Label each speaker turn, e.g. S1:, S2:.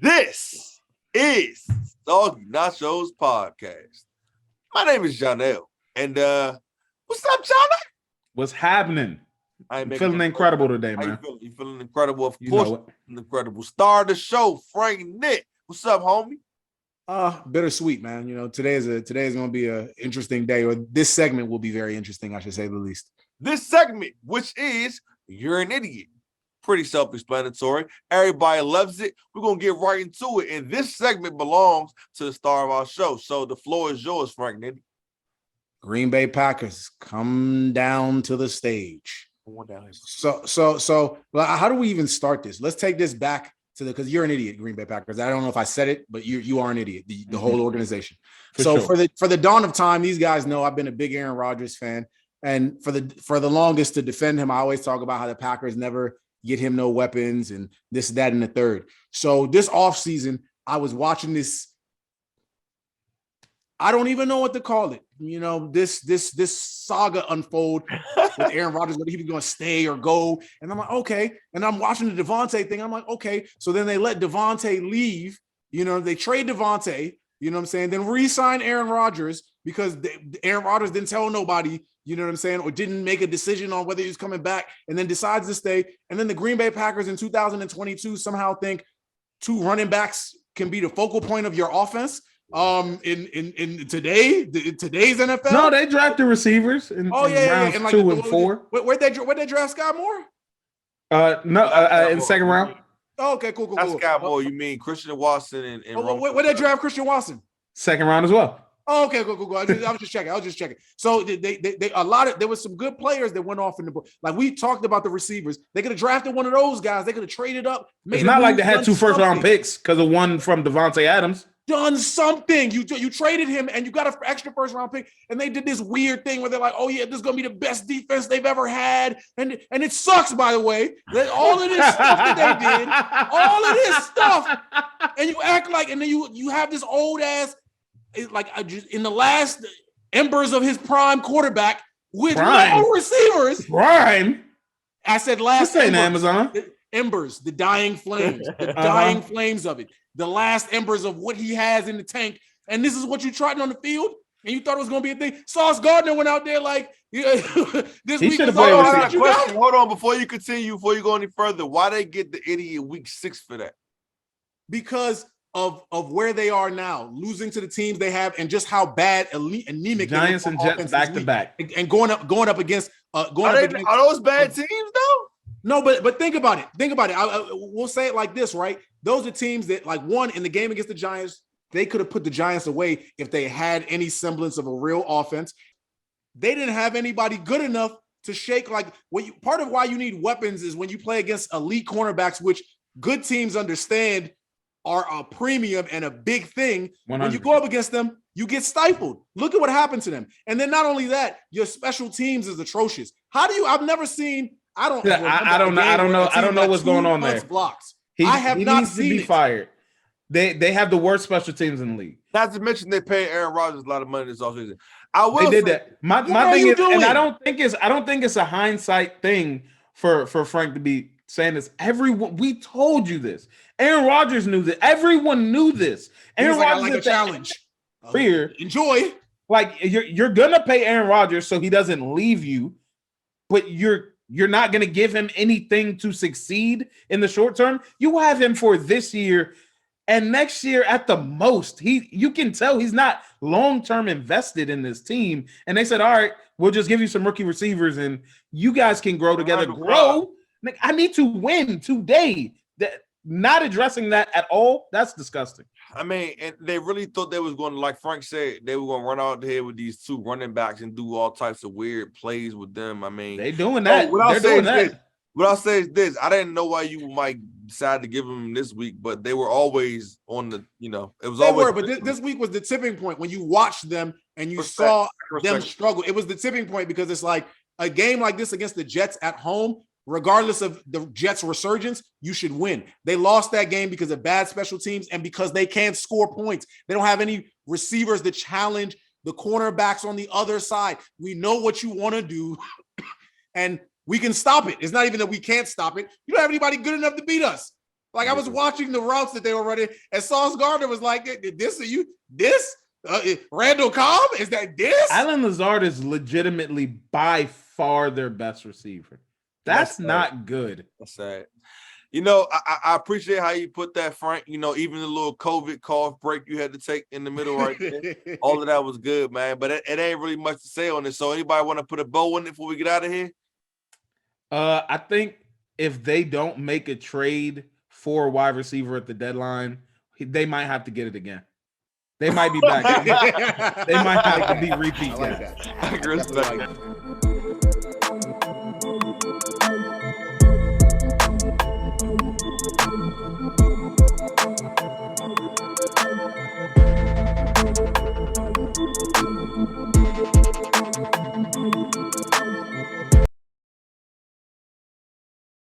S1: This is Soggy Nachos Podcast. My name is Janelle. And what's up, John?
S2: What's happening? I'm feeling incredible today, man.
S1: How you feeling? You feeling incredible? Of
S2: You
S1: course,
S2: know it.
S1: an incredible star of the show, Frank Nick. What's up, homie?
S3: Bittersweet, man. You know, today is going to be an interesting day, or this segment will be very interesting, I should say the least.
S1: This segment, which is You're an Idiot. Pretty self-explanatory. Everybody loves it. We're going to get right into it. And this segment belongs to the star of our show. So the floor is yours, Frank Nick.
S3: Greenbay Packers come down to the stage. So, how do we even start this? Let's take this back to because you're an idiot, Green Bay Packers. I don't know if I said it, but you are an idiot. The whole organization. For the dawn of time, these guys know I've been a big Aaron Rodgers fan, and for the longest to defend him, I always talk about how the Packers never get him no weapons and this, that, and the third. So this offseason, I was watching this. I don't even know what to call it. You know, this saga unfold with Aaron Rodgers, whether he was going to stay or go. And I'm like, okay. And I'm watching the Devontae thing. I'm like, okay. So then they let Devontae leave. You know, they trade Devontae, you know what I'm saying? Then re-sign Aaron Rodgers because Aaron Rodgers didn't tell nobody, you know what I'm saying, or didn't make a decision on whether he was coming back and then decides to stay. And then the Green Bay Packers in 2022 somehow think two running backs can be the focal point of your offense. In today's NFL,
S2: no, they drafted receivers in rounds
S3: and
S2: 2 and 4.
S3: Where'd they draft Scott Moore?
S2: In second round.
S3: Oh, okay, cool.
S1: That's Scott Moore. You mean Christian Watson and
S3: where'd they draft Christian Watson?
S2: Second round as well.
S3: Oh, okay, cool. I was just checking. So there was some good players that went off in the book. Like we talked about the receivers. They could have drafted one of those guys. They could have traded up.
S2: It's not like they had 2 first-round picks because of one from Devontae Adams.
S3: Done something. You traded him and you got an extra first-round pick, and they did this weird thing where they're like, oh yeah, this is gonna be the best defense they've ever had. And it sucks, by the way, that all of this stuff that they did, all of this stuff, and you act like, and then you have this old ass, like in the last embers of his prime quarterback with no receivers.
S2: Prime.
S3: I said last.
S2: This ain't Amazon.
S3: Embers, the dying flames, dying flames of it. The last embers of what he has in the tank. And this is what you tried on the field? And you thought it was going to be a thing? Sauce Gardner went out there like, this
S2: he
S3: week.
S1: Hold on, before you continue, before you go any further, why they get the idiot week 6 for that?
S3: Because of where they are now, losing to the teams they have, and just how bad, anemic
S2: Giants and Jets back to back,
S3: and going up against.
S1: Are those bad teams though?
S3: No, but think about it. We'll say it like this, right? Those are teams that, like, one in the game against the Giants, they could have put the Giants away if they had any semblance of a real offense. They didn't have anybody good enough to shake. Like, part of why you need weapons is when you play against elite cornerbacks, which good teams understand are a premium and a big thing.
S2: 100%.
S3: When you go up against them, you get stifled. Look at what happened to them. And then not only that, your special teams is atrocious. I've never seen. I don't
S2: know what's going on there.
S3: Blocks.
S2: He needs to be fired. They have the worst special teams in the league.
S1: Not to mention they pay Aaron Rodgers a lot of money this offseason.
S2: They did that. My thing is, and I don't think it's a hindsight thing for Frank to be saying this. We told you this. Aaron Rodgers knew that. Everyone knew this. Aaron Rodgers
S3: like a challenge.
S2: Fear.
S3: Enjoy.
S2: Like you're gonna pay Aaron Rodgers so he doesn't leave you, but you're not going to give him anything to succeed in the short term. You have him for this year and next year at the most. You can tell he's not long-term invested in this team. And they said, all right, we'll just give you some rookie receivers and you guys can grow together. Grow. I need to win today. Not addressing that at all, that's disgusting.
S1: I mean, and they really thought they was going to, like Frank said, they were going to run out there with these 2 running backs and do all types of weird plays with them. I mean,
S2: they doing that.
S1: What I'll say is this. I didn't know why you might decide to give them this week, but they were always on the, it was always.
S3: But this week was the tipping point when you watched them and you saw them struggle. It was the tipping point because it's like a game like this against the Jets at home. Regardless of the Jets' resurgence, you should win. They lost that game because of bad special teams and because they can't score points. They don't have any receivers to challenge the cornerbacks on the other side. We know what you want to do, and we can stop it. It's not even that we can't stop it. You don't have anybody good enough to beat us. Like I was watching the routes that they were running, and Sauce Gardner was like, this Randall Cobb? Is that this?
S2: Allen Lazard is legitimately by far their best receiver. That's not good.
S1: That's sad. You know, I appreciate how you put that, Frank. You know, even the little COVID cough break you had to take in the middle right there. All of that was good, man. But it ain't really much to say on it. So anybody want to put a bow on it before we get out of here?
S2: I think if they don't make a trade for a wide receiver at the deadline, they might have to get it again. They might be back. They might have to be repeat.
S3: I like that.
S1: I respect it.